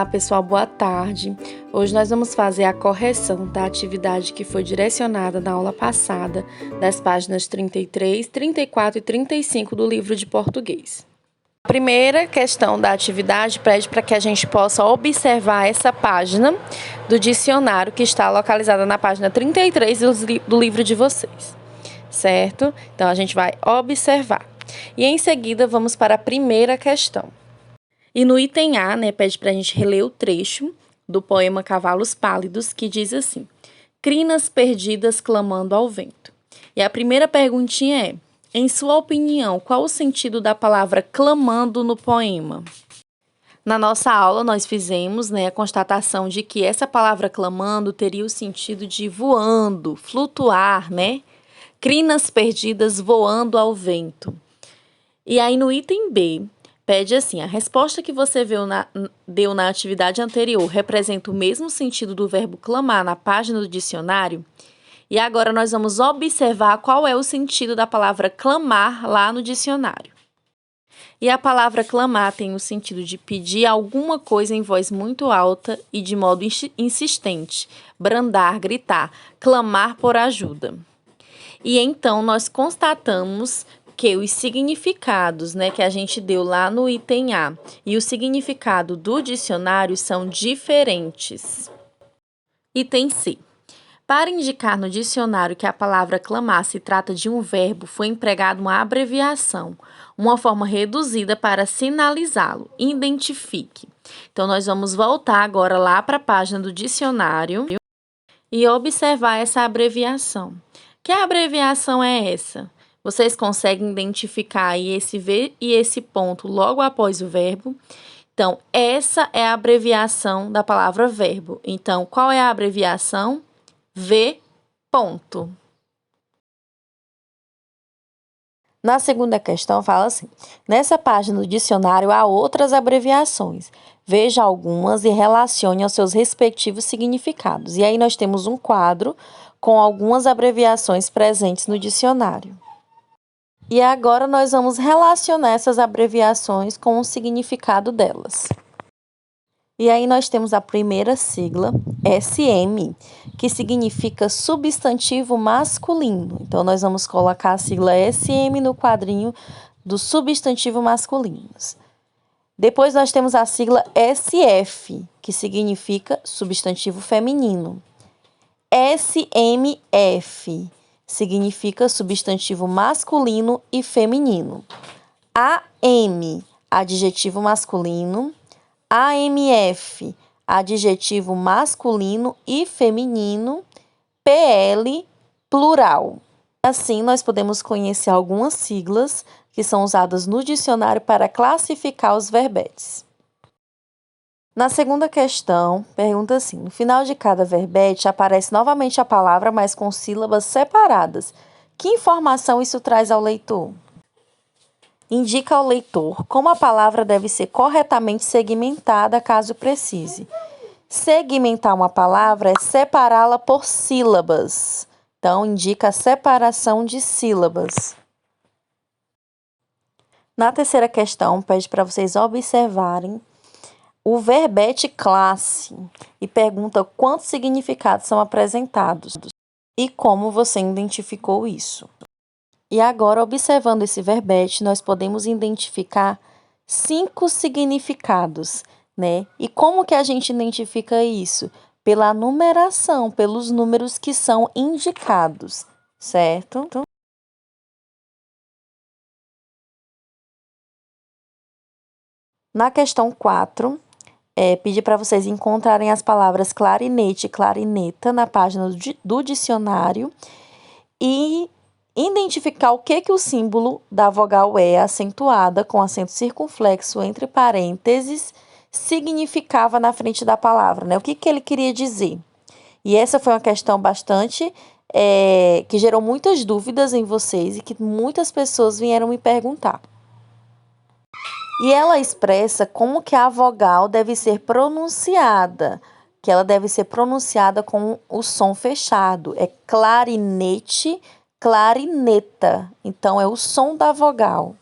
Olá, pessoal, boa tarde. Hoje nós vamos fazer a correção da atividade que foi direcionada na aula passada, das páginas 33, 34 e 35 do livro de português. A primeira questão da atividade pede para que a gente possa observar essa página do dicionário que está localizada na página 33 do livro de vocês, certo? Então, a gente vai observar. E em seguida, vamos para a primeira questão. E no item A, pede para a gente reler o trecho do poema Cavalos Pálidos, que diz assim: crinas perdidas clamando ao vento. E a primeira perguntinha é: em sua opinião, qual o sentido da palavra clamando no poema? Na nossa aula, nós fizemos a constatação de que essa palavra clamando teria o sentido de voando, flutuar, crinas perdidas voando ao vento. E aí, no item B, pede assim: a resposta que você deu na atividade anterior representa o mesmo sentido do verbo clamar na página do dicionário? E agora nós vamos observar qual é o sentido da palavra clamar lá no dicionário. E a palavra clamar tem o sentido de pedir alguma coisa em voz muito alta e de modo insistente, brandar, gritar, clamar por ajuda. E então nós constatamos que os significados que a gente deu lá no item A e o significado do dicionário são diferentes. Item C. Para indicar no dicionário que a palavra clamar se trata de um verbo, foi empregada uma abreviação, uma forma reduzida para sinalizá-lo. Identifique. Então, nós vamos voltar agora lá para a página do dicionário e observar essa abreviação. Que abreviação é essa? Vocês conseguem identificar aí esse V e esse ponto logo após o verbo? Então, essa é a abreviação da palavra verbo. Então, qual é a abreviação? V. Ponto. Na segunda questão, fala assim: nessa página do dicionário há outras abreviações. Veja algumas e relacione aos seus respectivos significados. E aí nós temos um quadro com algumas abreviações presentes no dicionário. E agora nós vamos relacionar essas abreviações com o significado delas. E aí nós temos a primeira sigla, SM, que significa substantivo masculino. Então, nós vamos colocar a sigla SM no quadrinho dos substantivos masculinos. Depois nós temos a sigla SF, que significa substantivo feminino. SMF significa substantivo masculino e feminino. AM, adjetivo masculino. AMF, adjetivo masculino e feminino. PL, plural. Assim, nós podemos conhecer algumas siglas que são usadas no dicionário para classificar os verbetes. Na segunda questão, pergunta assim: no final de cada verbete aparece novamente a palavra, mas com sílabas separadas. Que informação isso traz ao leitor? Indica ao leitor como a palavra deve ser corretamente segmentada caso precise. Segmentar uma palavra é separá-la por sílabas. Então, indica a separação de sílabas. Na terceira questão, pede para vocês observarem o verbete classe e pergunta quantos significados são apresentados e como você identificou isso. E agora, observando esse verbete, nós podemos identificar 5 significados, E como que a gente identifica isso? Pela numeração, pelos números que são indicados, certo? Na questão 4, pedi para vocês encontrarem as palavras clarinete e clarineta na página do dicionário e identificar o que o símbolo da vogal E acentuada com acento circunflexo entre parênteses significava na frente da palavra, O que ele queria dizer? E essa foi uma questão bastante que gerou muitas dúvidas em vocês e que muitas pessoas vieram me perguntar. E ela expressa como que a vogal deve ser pronunciada, que ela deve ser pronunciada com o som fechado. É clarinete, clarineta. Então, é o som da vogal.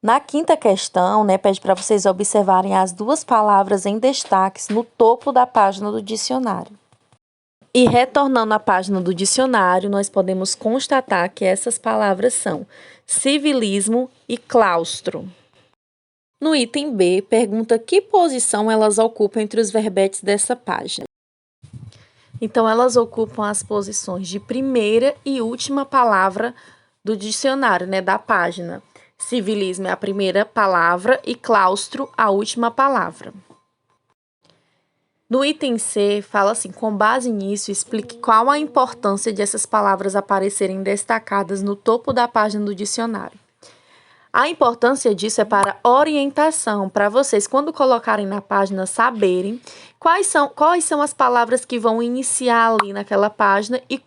Na quinta questão, pede para vocês observarem as duas palavras em destaques no topo da página do dicionário. E retornando à página do dicionário, nós podemos constatar que essas palavras são civilismo e claustro. No item B, pergunta que posição elas ocupam entre os verbetes dessa página. Então, elas ocupam as posições de primeira e última palavra do dicionário, da página. Civilismo é a primeira palavra e claustro a última palavra. No item C, fala assim, com base nisso, explique qual a importância de essas palavras aparecerem destacadas no topo da página do dicionário. A importância disso é para orientação, para vocês, quando colocarem na página, saberem quais são as palavras que vão iniciar ali naquela página e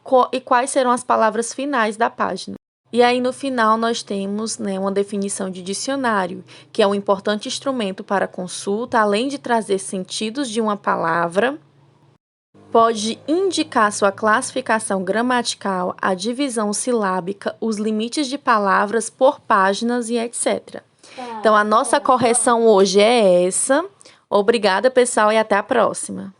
quais serão as palavras finais da página. E aí, no final, nós temos uma definição de dicionário, que é um importante instrumento para consulta, além de trazer sentidos de uma palavra, pode indicar sua classificação gramatical, a divisão silábica, os limites de palavras por páginas e etc. Então, a nossa correção hoje é essa. Obrigada, pessoal, e até a próxima.